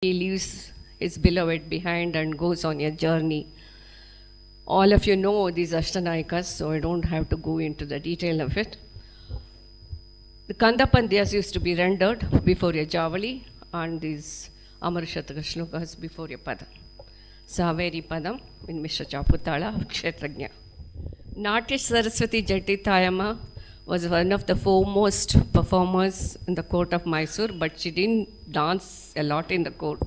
He leaves his beloved behind and goes on a journey. All of you know these Ashtanayikas, so I don't have to go into the detail of it. The Kandapandhyas used to be rendered before a Javali and these Amarashataka shlokas before a Pada. Saveri Padam in Mishra Chaputala, Kshetrajna. Natya Saraswati Jatitayama was one of the foremost performers in the court of Mysore, but she didn't dance a lot in the court.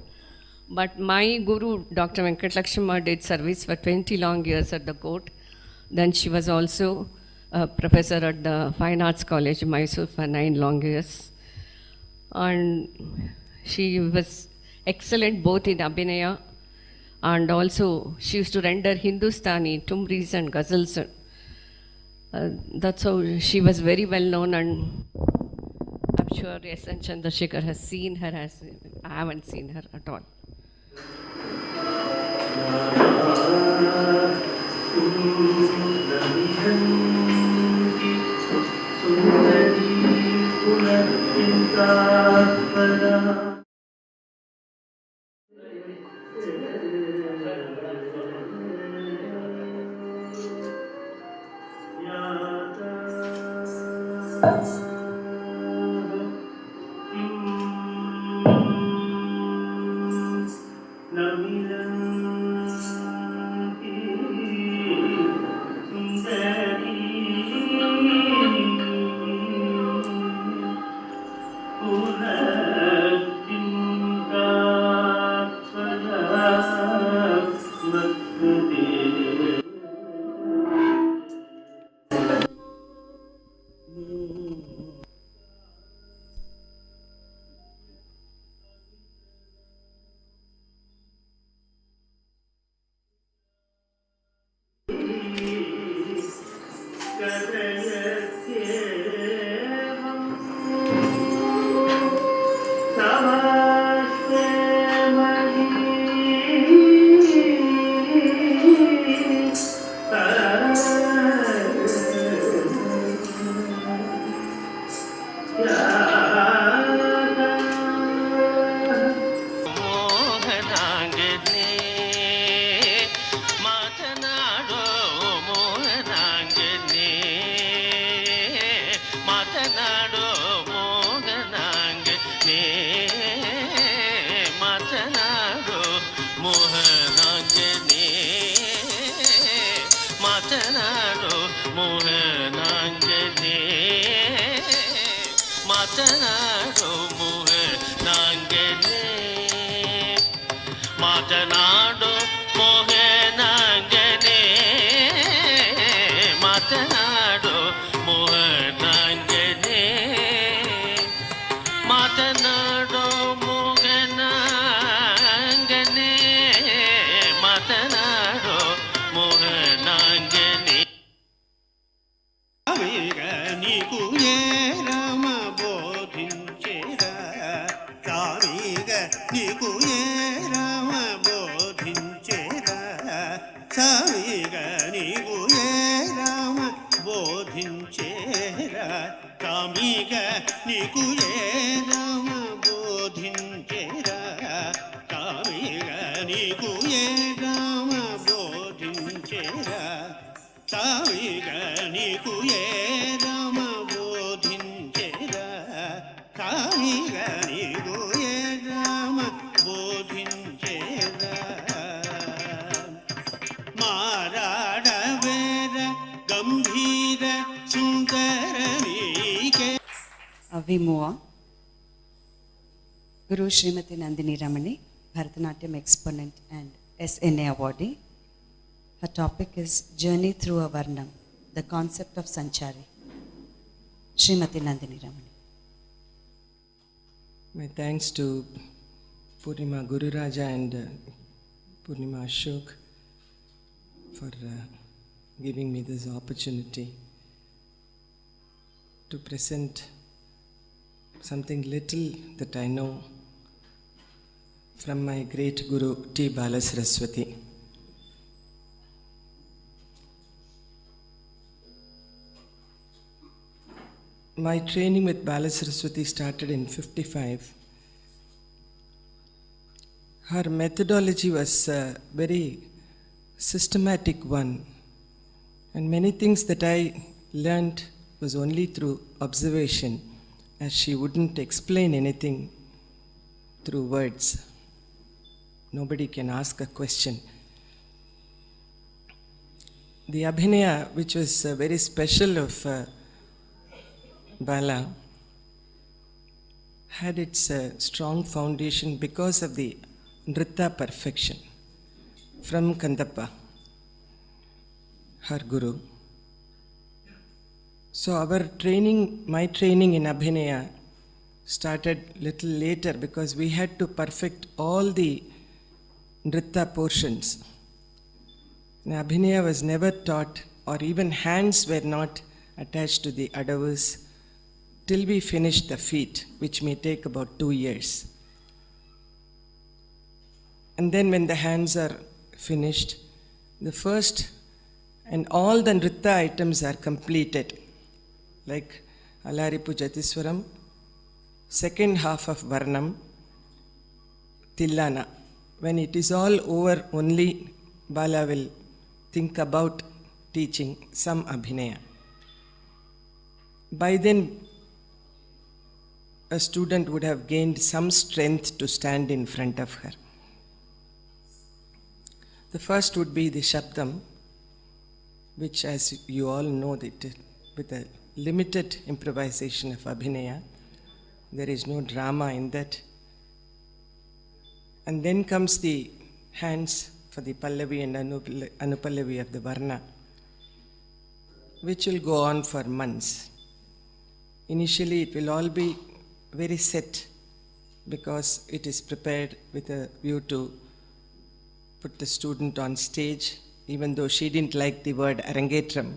But my guru, Dr. Venkatalakshma, did service for 20 long years at the court. Then she was also a professor at the Fine Arts College, Mysore, for 9 long years. And she was excellent both in Abhinaya and also she used to render Hindustani, Tumris and Ghazals. That's how she was very well known, and I'm sure S.N. Chandrasekhar has seen her as I haven't seen her at all. Guru Srimati Nandini Ramani, Bharatanatyam exponent and SNA awardee. Her topic is Journey Through a Varnam, the concept of Sanchari. Srimati Nandini Ramani. My thanks to Poornima Guru Raja and Poornima Ashok for giving me this opportunity to present something little that I know from my great Guru T. Balasaraswati. My training with Balasaraswati started in 55 Her methodology was a very systematic one, and many things that I learned was only through observation, as she wouldn't explain anything through words. Nobody can ask a question. The Abhinaya, which was very special of Bala, had its strong foundation because of the Nritta perfection from Kandappa, her guru. So our training, my training in Abhinaya started little later because we had to perfect all the Nritta portions. Abhinaya was never taught, or even hands were not attached to the adavas till we finished the feet, which may take about 2 years. And then when the hands are finished, the first and all the Nritta items are completed, like Alaripu Jatiswaram, second half of Varnam, Tillana. When it is all over, only Bala will think about teaching some Abhinaya. By then, a student would have gained some strength to stand in front of her. The first would be the Shabdam, which, as you all know, with a limited improvisation of Abhinaya, there is no drama in that. And then comes the hands for the Pallavi and Anupallavi of the Varna, which will go on for months. Initially, it will all be very set because it is prepared with a view to put the student on stage. Even though she didn't like the word Arangetram,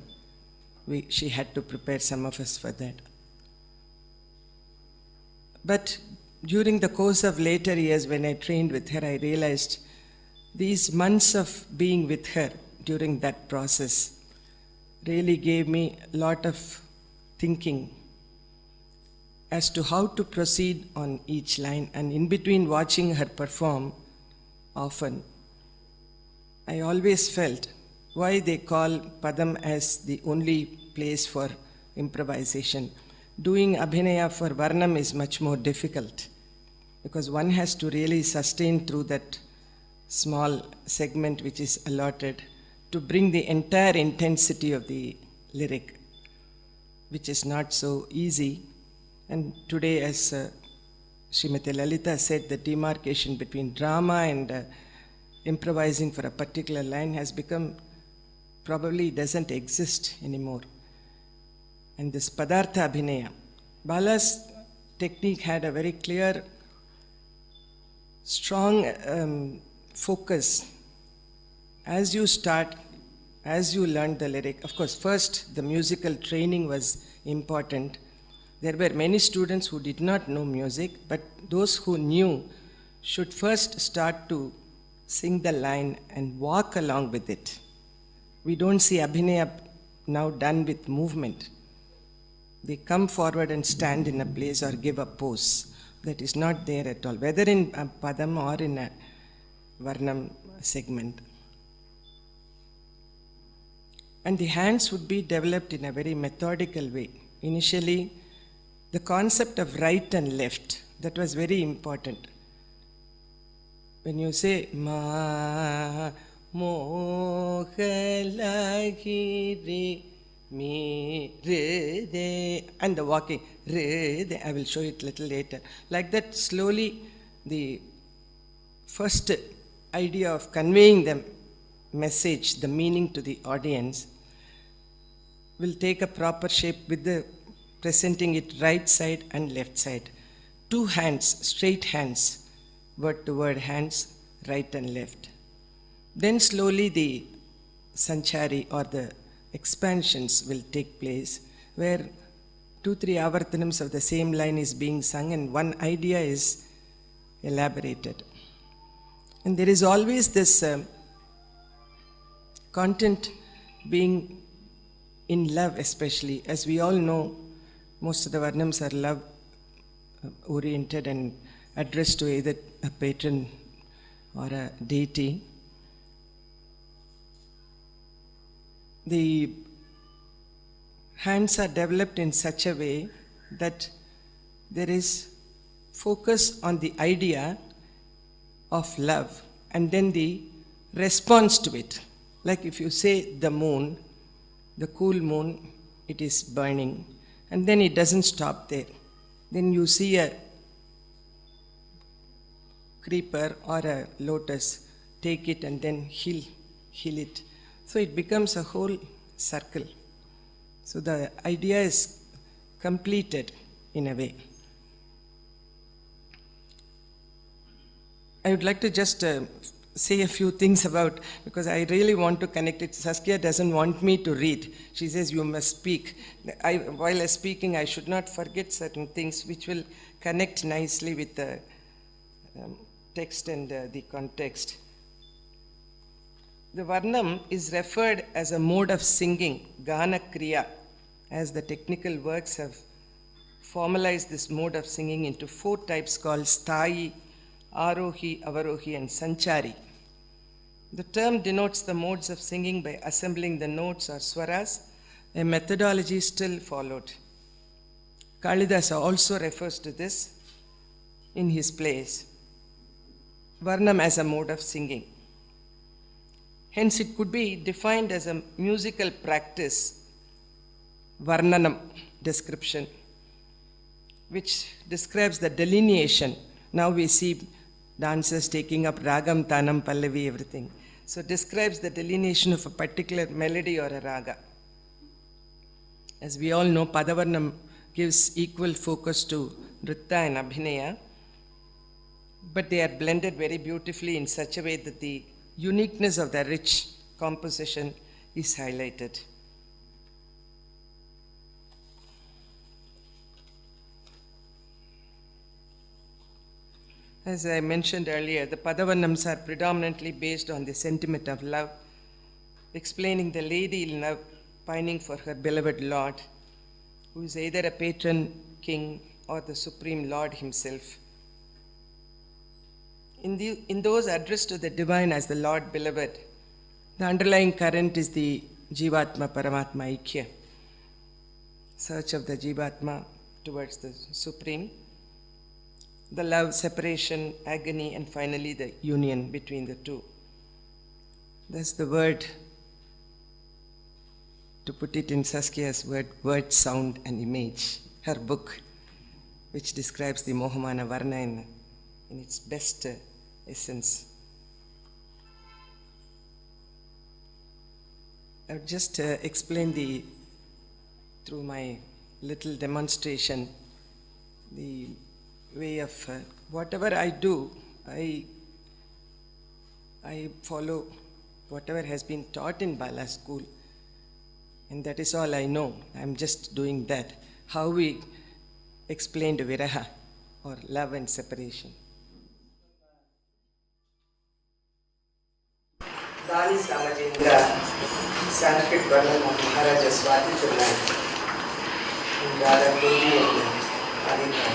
she had to prepare some of us for that. But during the course of later years, when I trained with her, I realized these months of being with her during that process really gave me a lot of thinking as to how to proceed on each line. And in between watching her perform, often, I always felt why they call Padam as the only place for improvisation. Doing Abhinaya for Varnam is much more difficult because one has to really sustain through that small segment which is allotted to bring the entire intensity of the lyric, which is not so easy. And today, as Srimati Lalita said, the demarcation between drama and improvising for a particular line has become, probably doesn't exist anymore. And this Padartha Abhinaya, Bala's technique had a very clear, strong focus. As you start, as you learn the lyric, of course, first the musical training was important. There were many students who did not know music, but those who knew should first start to sing the line and walk along with it. We don't see Abhinaya now done with movement. They come forward and stand in a place or give a pose. That is not there at all, whether in a Padam or in a Varnam segment. And the hands would be developed in a very methodical way. Initially, the concept of right and left, that was very important. When you say ma mohalagiri mi re de, and the walking re de, I will show it little later. Like that, slowly the first idea of conveying the message, the meaning to the audience, will take a proper shape with the presenting it right side and left side. Two hands, straight hands, word to word hands, right and left. Then slowly the sanchari or the expansions will take place, where 2-3 avartanams of the same line is being sung and one idea is elaborated. And there is always this content being in love, especially. As we all know, most of the varnams are love oriented and addressed to either a patron or a deity. The hands are developed in such a way that there is focus on the idea of love and then the response to it. Like if you say the moon, the cool moon, it is burning, and then it doesn't stop there. Then you see a creeper or a lotus, take it and then heal it. So it becomes a whole circle. So the idea is completed in a way. I would like to just say a few things about, because I really want to connect it. Saskia doesn't want me to read. She says you must speak. While speaking, I should not forget certain things which will connect nicely with the text and the context. The Varnam is referred as a mode of singing, Gana Kriya, as the technical works have formalized this mode of singing into 4 types called Sthayi, Arohi, Avarohi, and Sanchari. The term denotes the modes of singing by assembling the notes or swaras, a methodology still followed. Kalidasa also refers to this in his plays. Varnam as a mode of singing. Hence, it could be defined as a musical practice, Varnanam, description, which describes the delineation. Now we see dancers taking up ragam, tanam, pallavi, everything. So describes the delineation of a particular melody or a raga. As we all know, Padavarnam gives equal focus to Nritya and Abhinaya, but they are blended very beautifully in such a way that the uniqueness of the rich composition is highlighted. As I mentioned earlier, the Padavarnams are predominantly based on the sentiment of love, explaining the lady in love pining for her beloved Lord, who is either a patron king or the supreme Lord himself. In those addressed to the divine as the Lord beloved, the underlying current is the Jivatma Paramatma Aikya, search of the Jivatma towards the supreme, the love, separation, agony, and finally the union between the two. That's the word, to put it in Saskia's word, sound, and image, her book, which describes the Mohamana Varna in its best essence. I'll just explain through my little demonstration, the way of whatever I do, I follow whatever has been taught in Bala school, and that is all I know. I'm just doing that. How we explained viraha, or love and separation. Dali Samajendra, Sanskrit Varnam of Maharaja Swati Tirunal, and Radha Devi and Aditya.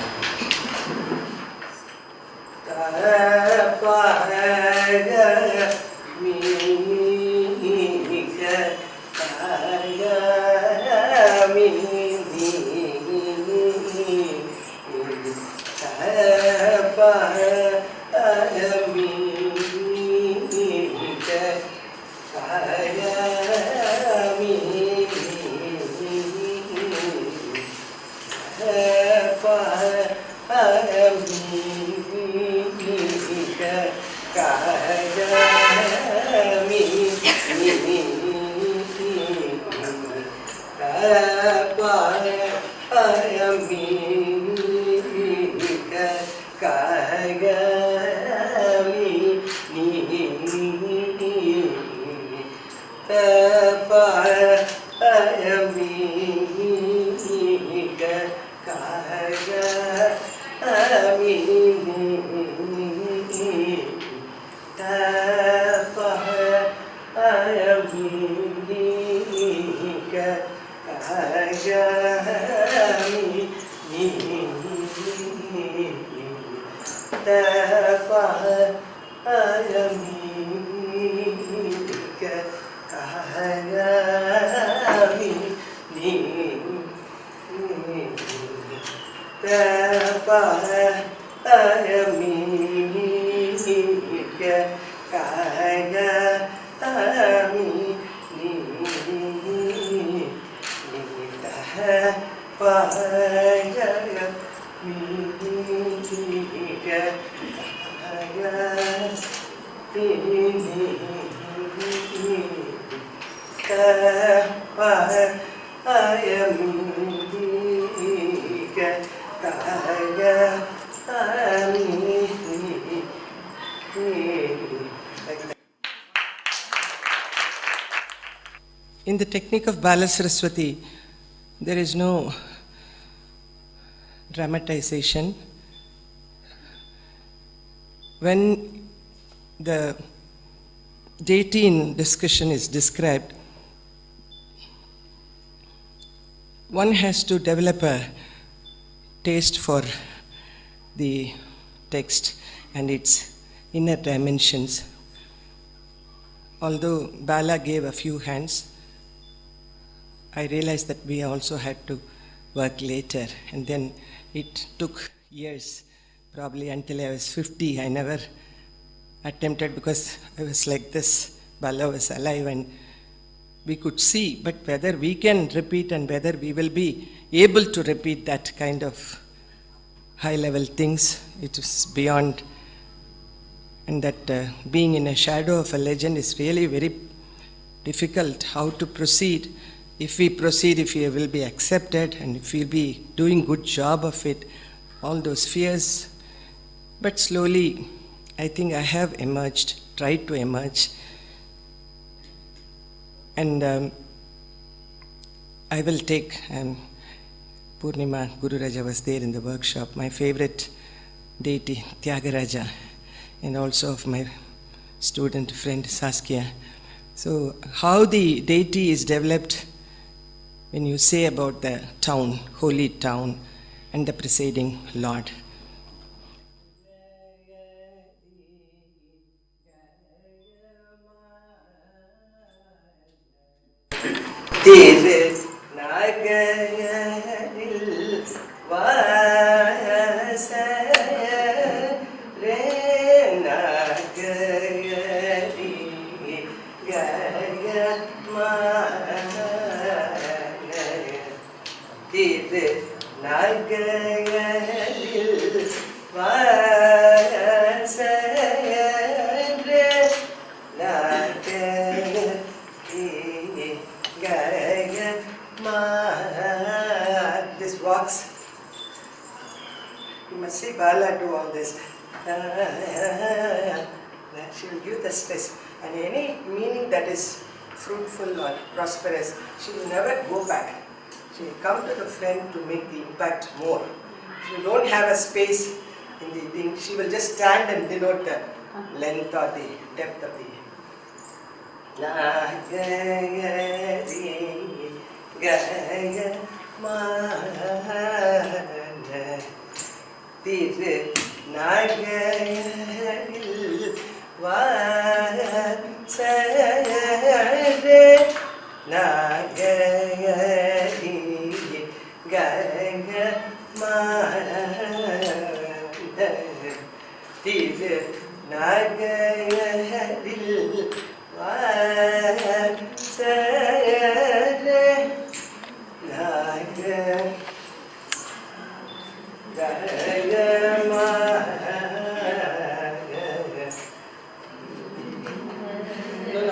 In the technique of Bala Saraswati, there is no dramatization. When the deity in discussion is described, one has to develop a taste for the text and its inner dimensions. Although Bala gave a few hands, I realized that we also had to work later, and then it took years, probably until I was 50. I never attempted because I was like this. Bala was alive and we could see, but whether we can repeat and whether we will be able to repeat that kind of high-level things, it is beyond. And that being in a shadow of a legend is really very difficult. How to proceed? If we proceed, if we will be accepted, and if we'll be doing good job of it, all those fears. But slowly, I think I have emerged, tried to emerge. And I will take, Poornima, Guru Raja was there in the workshop, my favorite deity, Tyagaraja, and also of my student friend Saskia. So how the deity is developed, when you say about the town, holy town, and the presiding Lord. This walks. You must see Bala do all this. She will give the stress. And any meaning that is fruitful or prosperous, she will never go back. She will come to the front to make the impact more. If you don't have a space in the thing, she will just stand and denote the length or the depth of the. No,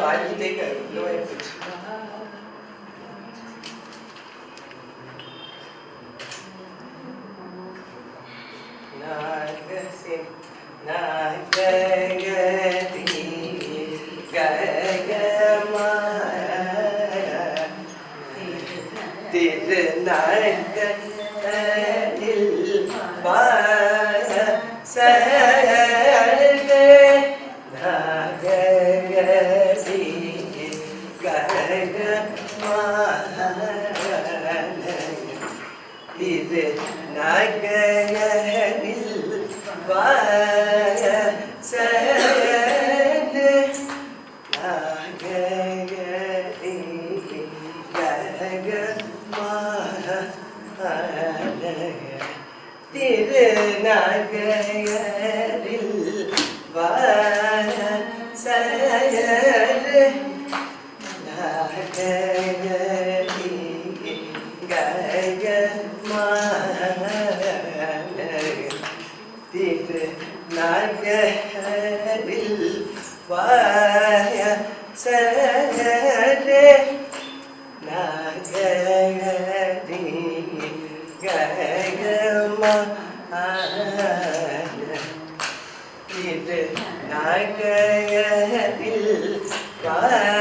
I will take a lower pitch. Nagayadil Vaya Saya திருநகையரில் வார சயரு நகையரி கயமான திருநகையரில் வார சயரு நகையரி இது நகையரில்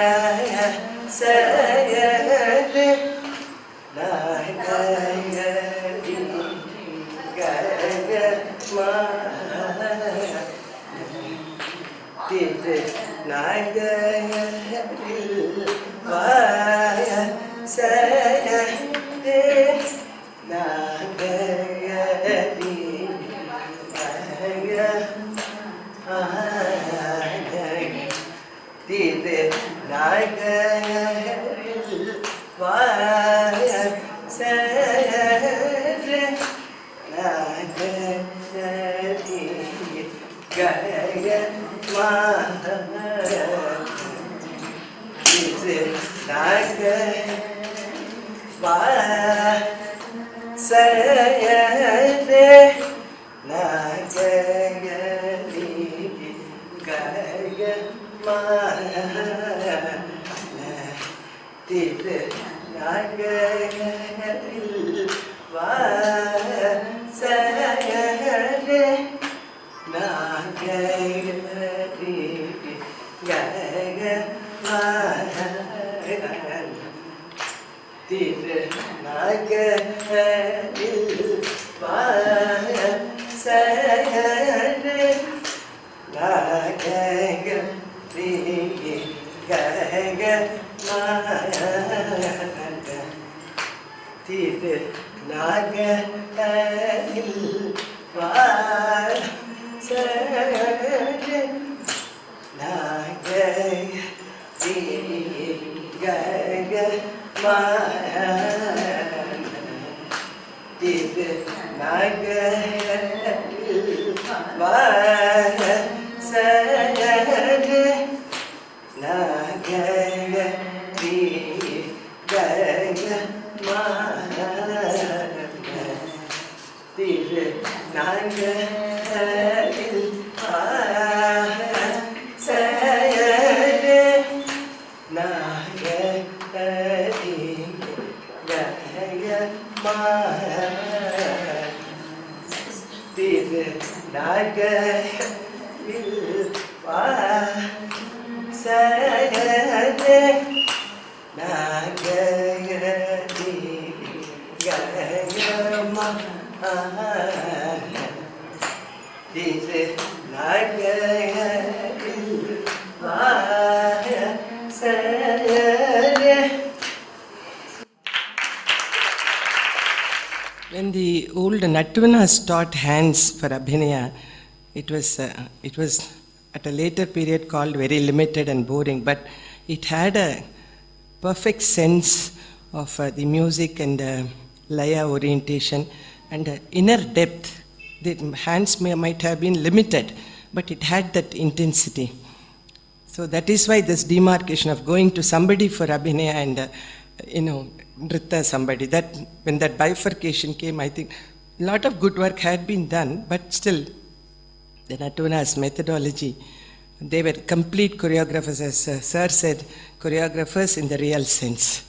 வாய சயரு நகையரி திரு நகையரில் வாய சயரு நகையரி திரு நகையரில் வாய சயரு நகையரி கயமான திரு நகையரி சயரு நகையரி கயமான திரு நகையரில் வாய சயரு நகையரி கயமான திரு நகையரில் வாய சயரு நகையரி கயமான திரு நகையரில் வாய சயரு நகையரி கயமான திரு நகையரில் வாய சயரு நகையரி கயமான திரு நகையரில் வாய சயரு நகையரி கயமான திரு நகையரில் வாய சயரு நகையரி கயமான திரு நகையரில் வாய சயரு. When the old Natvanas taught hands for Abhinaya, it was at a later period called very limited and boring, but it had a perfect sense of the music and laya orientation and inner depth. The hands might have been limited, but it had that intensity. So that is why this demarcation of going to somebody for Abhinaya and Nritta somebody, that when that bifurcation came, I think a lot of good work had been done, but still the Natvanas methodology, they were complete choreographers, as Sir said, choreographers in the real sense.